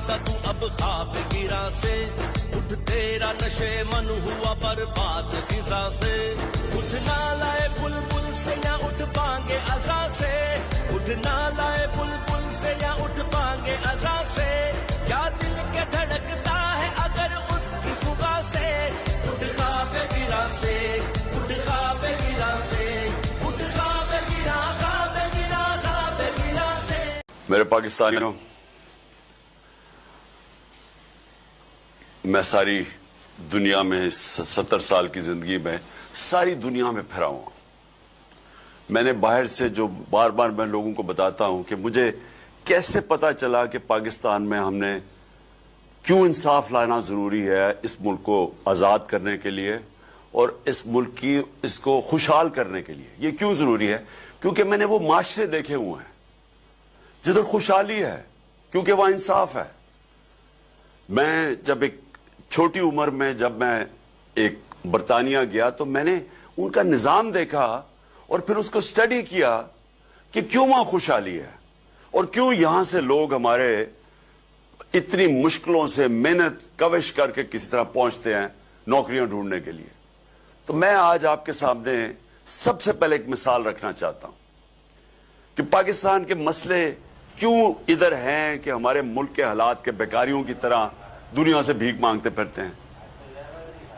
جاگتا تو اب خواب گرا سے، اٹھ تیرا نشے من ہوا برباد خزاں سے، اٹھ نہ لائے بلبل سے یا اٹھ بانگے ازاں سے، اٹھ نہ لائے بلبل سے یا اٹھ بانگے ازاں سے، کیا دل کے دھڑکتا ہے اگر اس کی فضا سے، اٹھ خواب گرا سے، اٹھ خواب گرا سے، اٹھ خواب گرا، خواب گرا، خواب گرا سے۔ میرے پاکستانیوں، میں ساری دنیا میں 70 سال کی زندگی میں ساری دنیا میں پھرا ہوں۔ میں نے باہر سے جو بار بار میں لوگوں کو بتاتا ہوں کہ مجھے کیسے پتا چلا کہ پاکستان میں ہم نے کیوں انصاف لانا ضروری ہے اس ملک کو آزاد کرنے کے لیے اور اس ملک کی اس کو خوشحال کرنے کے لیے۔ یہ کیوں ضروری ہے؟ کیونکہ میں نے وہ معاشرے دیکھے ہوئے ہیں جدھر خوشحالی ہے، کیونکہ وہاں انصاف ہے۔ میں جب ایک چھوٹی عمر میں جب میں ایک برطانیہ گیا تو میں نے ان کا نظام دیکھا اور پھر اس کو سٹڈی کیا کہ کیوں وہاں خوشحالی ہے اور کیوں یہاں سے لوگ ہمارے اتنی مشکلوں سے محنت کوشش کر کے کسی طرح پہنچتے ہیں نوکریاں ڈھونڈنے کے لیے۔ تو میں آج آپ کے سامنے سب سے پہلے ایک مثال رکھنا چاہتا ہوں کہ پاکستان کے مسئلے کیوں ادھر ہیں کہ ہمارے ملک کے حالات کے بیکاریوں کی طرح دنیا سے بھیک مانگتے پھرتے ہیں۔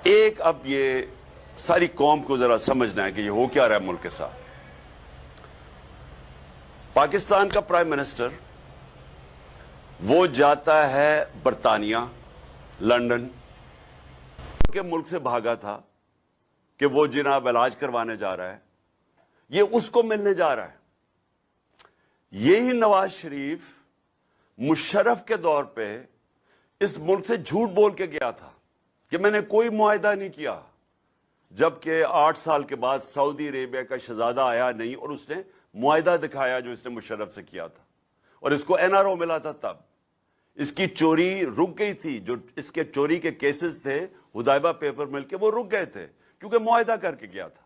ایک اب یہ ساری قوم کو ذرا سمجھنا ہے کہ یہ ہو کیا رہا ہے ملک کے ساتھ۔ پاکستان کا پرائم منسٹر وہ جاتا ہے برطانیہ، لندن کے ملک سے بھاگا تھا کہ وہ جناب علاج کروانے جا رہا ہے، یہ اس کو ملنے جا رہا ہے۔ یہی نواز شریف مشرف کے دور پہ اس ملک سے جھوٹ بول کے گیا تھا کہ میں نے کوئی معاہدہ نہیں کیا، جبکہ 8 سال کے بعد سعودی عربیہ کا شہزادہ آیا نہیں اور اس نے معاہدہ دکھایا جو اس نے مشرف سے کیا تھا، اور اس کو NRO ملا تھا۔ تب اس کی چوری رک گئی تھی، جو اس کے چوری کے کیسز تھے حدیبیہ پیپر مل کے، وہ رک گئے تھے کیونکہ معاہدہ کر کے گیا تھا۔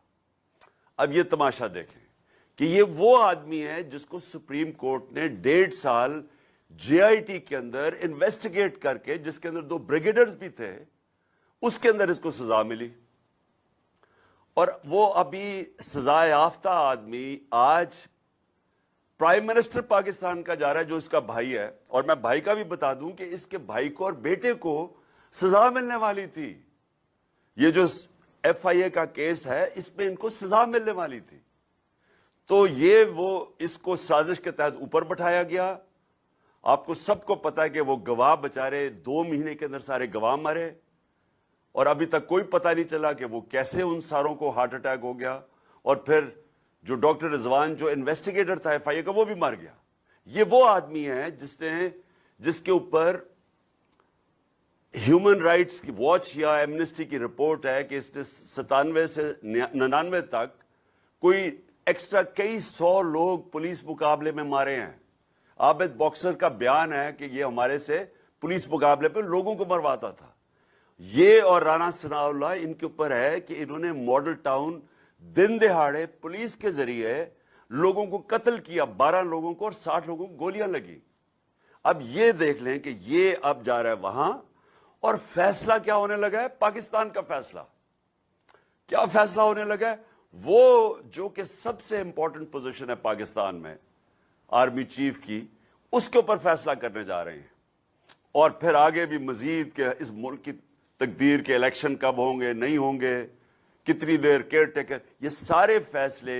اب یہ تماشا دیکھیں کہ یہ وہ آدمی ہے جس کو سپریم کورٹ نے 1.5 سال JIT کے اندر انویسٹیگیٹ کر کے، جس کے اندر 2 بریگیڈرز بھی تھے، اس کے اندر اس کو سزا ملی، اور وہ ابھی سزا یافتہ آدمی آج پرائم منسٹر پاکستان کا جا رہا ہے جو اس کا بھائی ہے۔ اور میں بھائی کا بھی بتا دوں کہ اس کے بھائی کو اور بیٹے کو سزا ملنے والی تھی، یہ جو FIA کا کیس ہے اس میں ان کو سزا ملنے والی تھی۔ تو یہ وہ اس کو سازش کے تحت اوپر بٹھایا گیا۔ آپ کو سب کو پتا ہے کہ وہ گواہ بچارے 2 مہینے کے اندر سارے گواہ مرے، اور ابھی تک کوئی پتہ نہیں چلا کہ وہ کیسے ان ساروں کو ہارٹ اٹیک ہو گیا، اور پھر جو ڈاکٹر رضوان جو انویسٹیگیٹر تھا FIA کا وہ بھی مر گیا۔ یہ وہ آدمی ہے جس کے اوپر ہیومن رائٹس کی واچ یا ایمنسٹی کی رپورٹ ہے کہ اس نے 97 سے 99 تک کوئی ایکسٹرا کئی 100 لوگ پولیس مقابلے میں مارے ہیں۔ عابد باکسر کا بیان ہے کہ یہ ہمارے سے پولیس مقابلے پہ لوگوں کو مرواتا تھا۔ یہ اور رانا ثناء اللہ ان کے اوپر ہے کہ انہوں نے ماڈل ٹاؤن دن دہاڑے پولیس کے ذریعے لوگوں کو قتل کیا، 12 لوگوں کو اور 60 لوگوں کو گولیاں لگی۔ اب یہ دیکھ لیں کہ یہ اب جا رہا ہے وہاں، اور فیصلہ کیا ہونے لگا ہے؟ پاکستان کا فیصلہ کیا فیصلہ ہونے لگا ہے؟ وہ جو کہ سب سے امپورٹنٹ پوزیشن ہے پاکستان میں آرمی چیف کی، اس کے اوپر فیصلہ کرنے جا رہے ہیں۔ اور پھر آگے بھی مزید کہ اس ملک کی تقدیر کے الیکشن کب ہوں گے، نہیں ہوں گے، کتنی دیر کیئر ٹیکر، یہ سارے فیصلے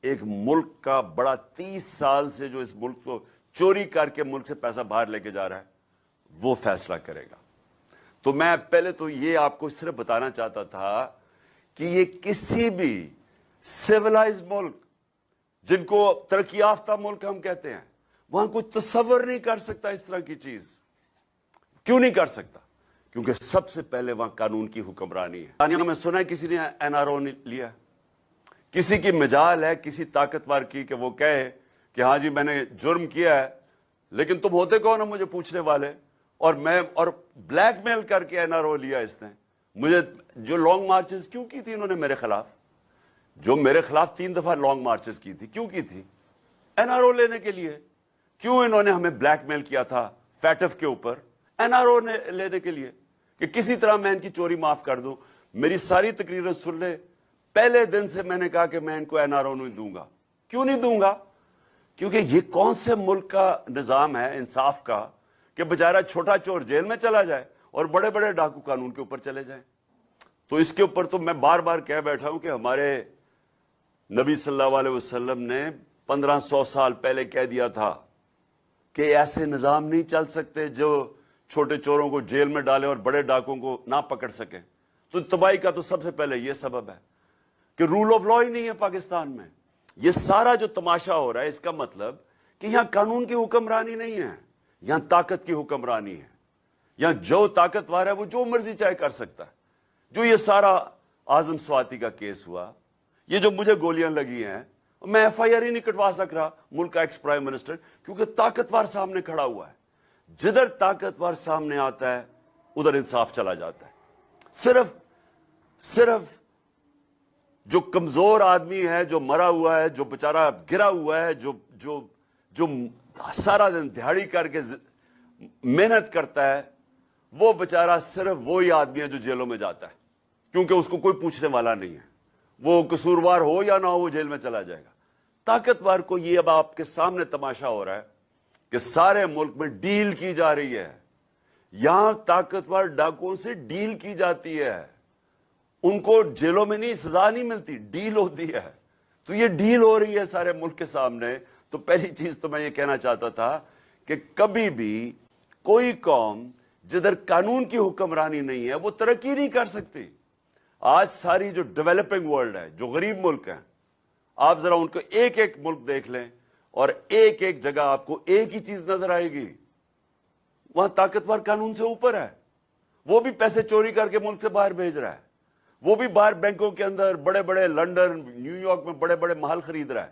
ایک ملک کا بڑا 30 سال سے جو اس ملک کو چوری کر کے ملک سے پیسہ باہر لے کے جا رہا ہے وہ فیصلہ کرے گا۔ تو میں پہلے تو یہ آپ کو صرف بتانا چاہتا تھا کہ یہ کسی بھی سیولائز ملک، جن کو ترقی یافتہ ملک ہم کہتے ہیں، وہاں کوئی تصور نہیں کر سکتا اس طرح کی چیز۔ کیوں نہیں کر سکتا؟ کیونکہ سب سے پہلے وہاں قانون کی حکمرانی ہے۔ برطانیہ میں سنا ہے کسی نے NRO لیا، کسی کی مجال ہے کسی طاقتور کی کہ وہ کہے کہ ہاں جی میں نے جرم کیا ہے، لیکن تم ہوتے کون ہو مجھے پوچھنے والے، اور بلیک میل کر کے NRO لیا اس نے مجھے۔ جو لانگ مارچز کیوں کی تھی انہوں نے میرے خلاف، جو میرے خلاف 3 دفعہ لانگ مارچز کی تھی، کیوں کی تھی؟ NRO لینے کے لیے۔ کیوں انہوں نے ہمیں بلیک میل کیا تھا فیٹف کے اوپر؟ NRO لینے کے لیے کہ کسی طرح میں ان کی چوری معاف کر دوں. میری ساری تقریریں سن لے, پہلے دن سے میں نے کہا کہ میں ان کو NRO نہیں دوں گا. کیوں نہیں دوں گا؟ کیونکہ یہ کون سے ملک کا نظام ہے انصاف کا کہ بیچارہ چھوٹا چور جیل میں چلا جائے اور بڑے بڑے ڈاکو قانون کے اوپر چلے جائیں. تو اس کے اوپر تو میں بار بار کہہ بیٹھا ہوں کہ ہمارے نبی صلی اللہ علیہ وسلم نے 1500 سال پہلے کہہ دیا تھا کہ ایسے نظام نہیں چل سکتے جو چھوٹے چوروں کو جیل میں ڈالے اور بڑے ڈاکوں کو نہ پکڑ سکیں. تو تباہی کا تو سب سے پہلے یہ سبب ہے کہ رول آف لا ہی نہیں ہے پاکستان میں. یہ سارا جو تماشا ہو رہا ہے اس کا مطلب کہ یہاں قانون کی حکمرانی نہیں ہے, یہاں طاقت کی حکمرانی ہے. یہاں جو طاقتور ہے وہ جو مرضی چاہے کر سکتا ہے. جو یہ سارا اعظم سواتی کا کیس ہوا, یہ جو مجھے گولیاں لگی ہیں, میں FIR ہی نہیں کٹوا سک رہا ملک کا ایکس پرائم منسٹر, کیونکہ طاقتور سامنے کھڑا ہوا ہے. جدھر طاقتور سامنے آتا ہے ادھر انصاف چلا جاتا ہے. صرف جو کمزور آدمی ہے, جو مرا ہوا ہے, جو بیچارہ گرا ہوا ہے, جو سارا دن دہاڑی کر کے محنت کرتا ہے, وہ بیچارہ صرف وہی آدمی ہے جو جیلوں میں جاتا ہے, کیونکہ اس کو کوئی پوچھنے والا نہیں ہے. وہ قصوروار ہو یا نہ ہو وہ جیل میں چلا جائے گا. طاقتور کو یہ اب آپ کے سامنے تماشا ہو رہا ہے کہ سارے ملک میں ڈیل کی جا رہی ہے. یہاں طاقتور ڈاکوؤں سے ڈیل کی جاتی ہے. ان کو جیلوں میں نہیں, سزا نہیں ملتی, ڈیل ہوتی ہے. تو یہ ڈیل ہو رہی ہے سارے ملک کے سامنے. تو پہلی چیز تو میں یہ کہنا چاہتا تھا کہ کبھی بھی کوئی قوم جدھر قانون کی حکمرانی نہیں ہے وہ ترقی نہیں کر سکتی. آج ساری جو ڈیولپنگ ورلڈ ہے, جو غریب ملک ہیں, آپ ذرا ان کو ایک ایک ملک دیکھ لیں اور ایک ایک جگہ آپ کو ایک ہی چیز نظر آئے گی, وہاں طاقتور قانون سے اوپر ہے. وہ بھی پیسے چوری کر کے ملک سے باہر بھیج رہا ہے. وہ بھی باہر بینکوں کے اندر بڑے بڑے لندن, نیو یارک میں بڑے بڑے محل خرید رہا ہے.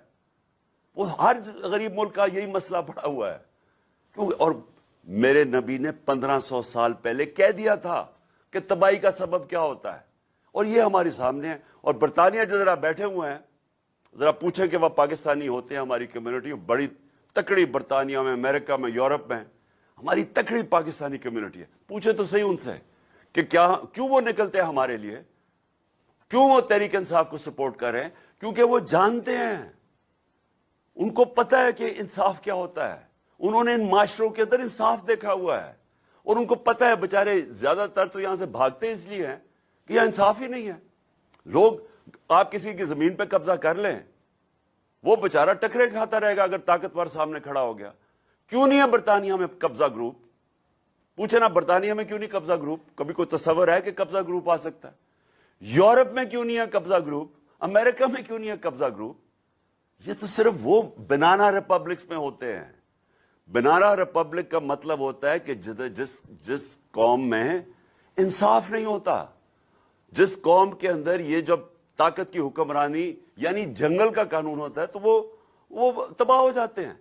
وہ ہر غریب ملک کا یہی مسئلہ پڑا ہوا ہے. اور میرے نبی نے 1500 سال پہلے کہہ دیا تھا کہ تباہی کا سبب کیا ہوتا ہے, اور یہ ہمارے سامنے ہے. اور برطانیہ جو ذرا بیٹھے ہوئے ہیں, ذرا پوچھیں کہ وہ پاکستانی ہوتے ہیں, ہماری کمیونٹی بڑی تکڑی برطانیہ میں, امریکہ میں, یورپ میں ہماری تکڑی پاکستانی کمیونٹی ہے. پوچھیں تو صحیح ان سے کہ کیوں وہ نکلتے ہیں ہمارے لیے, کیوں وہ تحریک انصاف کو سپورٹ کر رہے ہیں. کیونکہ وہ جانتے ہیں, ان کو پتہ ہے کہ انصاف کیا ہوتا ہے. انہوں نے ان معاشروں کے اندر انصاف دیکھا ہوا ہے, اور ان کو پتہ ہے بیچارے زیادہ تر تو یہاں سے بھاگتے اس لیے ہیں کہ یہاں انصاف ہی نہیں ہے. لوگ, آپ کسی کی زمین پہ قبضہ کر لیں, وہ بیچارہ ٹکرے کھاتا رہے گا اگر طاقتور سامنے کھڑا ہو گیا. کیوں نہیں ہے برطانیہ میں قبضہ گروپ؟ پوچھے نا, برطانیہ میں کیوں نہیں قبضہ گروپ؟ کبھی کوئی تصور ہے کہ قبضہ گروپ آ سکتا ہے؟ یورپ میں کیوں نہیں ہے قبضہ گروپ؟ امریکہ میں کیوں نہیں ہے قبضہ گروپ؟ یہ تو صرف وہ بنانا ریپبلکس میں ہوتے ہیں. بنانا ریپبلک کا مطلب ہوتا ہے کہ جس قوم میں انصاف نہیں ہوتا, جس قوم کے اندر یہ جب طاقت کی حکمرانی یعنی جنگل کا قانون ہوتا ہے, تو وہ تباہ ہو جاتے ہیں.